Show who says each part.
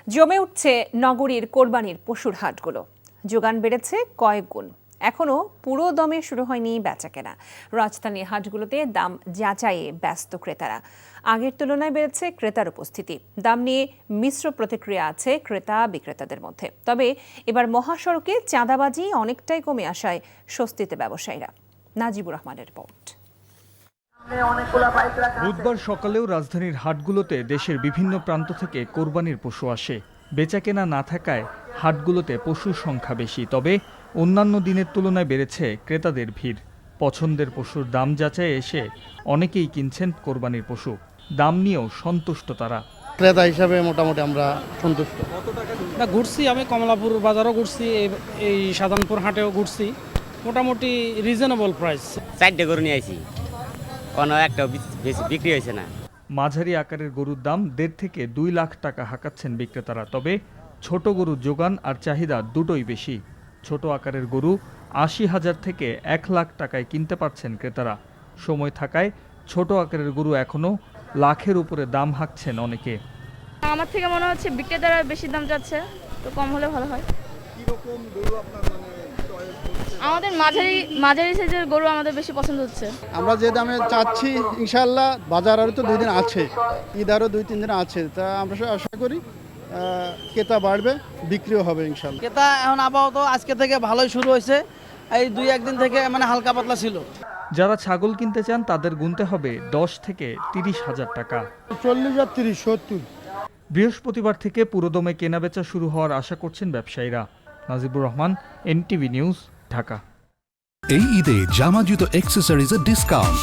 Speaker 1: জমে উঠছে নগরীর কোরবানির পশুর হাটগুলো। যোগান বেড়েছে কয়েক গুণ। এখনও পুরো দমে শুরু হয়নি বেচাকেনা। রাজধানীর হাটগুলোতে দাম যাচাইয়ে ব্যস্ত ক্রেতারা। আগের তুলনায় বেড়েছে ক্রেতার উপস্থিতি। দাম নিয়ে মিশ্র প্রতিক্রিয়া আছে ক্রেতা বিক্রেতাদের মধ্যে। তবে এবার মহাসড়কে চাঁদাবাজি অনেকটাই কমে আসায় স্বস্তিতে ব্যবসায়ীরা। নাজিবুর রহমানের রিপোর্ট।
Speaker 2: বুধবার সকালেও রাজধানীর হাটগুলোতে দেশের বিভিন্ন প্রান্ত থেকে কোরবানির পশু আসে। বেচাকেনা না থাকায় হাটগুলোতে পশুর সংখ্যা বেশি, তবে অন্যান্য দিনের তুলনায় বেড়েছে ক্রেতাদের ভিড়। পছন্দের পশুর দাম যাচাই এসে অনেকেই কিনছেন কোরবানির পশু। দাম নিয়েও সন্তুষ্ট তারা।
Speaker 3: ক্রেতা হিসাবে মোটামুটি আমরা সন্তুষ্ট।
Speaker 4: না, ঘুরছি, আমি কমলাপুর বাজারও ঘুরছি, এই সাধারণপুর হাটেও ঘুরছি। মোটামুটি রিজনেবল প্রাইস।
Speaker 5: 4টে গরু নিয়ে আইছি, কোনো একটা বেশি বিক্রি হয়েছে না।
Speaker 2: মাঝারি আকারের গরুর দাম 1.5 থেকে 2 লাখ টাকা হাঁকাচ্ছেন বিক্রেতারা। তবে ছোট গরুর যোগান আর চাহিদা দুটোই বেশি। ছোট আকারের গরু 80,000 থেকে 1 লাখ টাকায় কিনতে পারছেন ক্রেতারা। সময় থাকায় ছোট আকারের গরু এখনও লাখের উপরে দাম হাঁকছেন অনেকে।
Speaker 6: আমার থেকে মনে হচ্ছে বিক্রেতারা বেশি দাম চাচ্ছে, তো কম হলে ভালো হয়। আমাদের মাঝারি সাইজের গরু আমাদের বেশি পছন্দ হচ্ছে।
Speaker 3: আমরা যে দামে চাচ্ছি ইনশাআল্লাহ, বাজার আরও তো 2 দিন আছে, ঈদ আরও 2-3 দিন আছে, তা আমরা আশা করি ক্রেতা বাড়বে, বিক্রিও হবে ইনশাআল্লাহ।
Speaker 7: ক্রেতা এখন আপাতত আজকে থেকে ভালোই শুরু হয়েছে, এই 2-1 দিন থেকে মানে হালকা পাতলা ছিল।
Speaker 2: যারা ছাগল কিনতে চান তাদের গুনতে হবে 10 থেকে 30,000 টাকা।
Speaker 3: 40 আর 30, 70।
Speaker 2: বৃহস্পতিবার থেকে পুরোদমে কেনাবেচা শুরু হওয়ার আশা করছেন ব্যবসায়ীরা। Najibur Rahman, NTV news, Dhaka.
Speaker 8: এই ঈদে জামা জুতো অ্যাক্সেসরিজের ডিসকাউন্ট।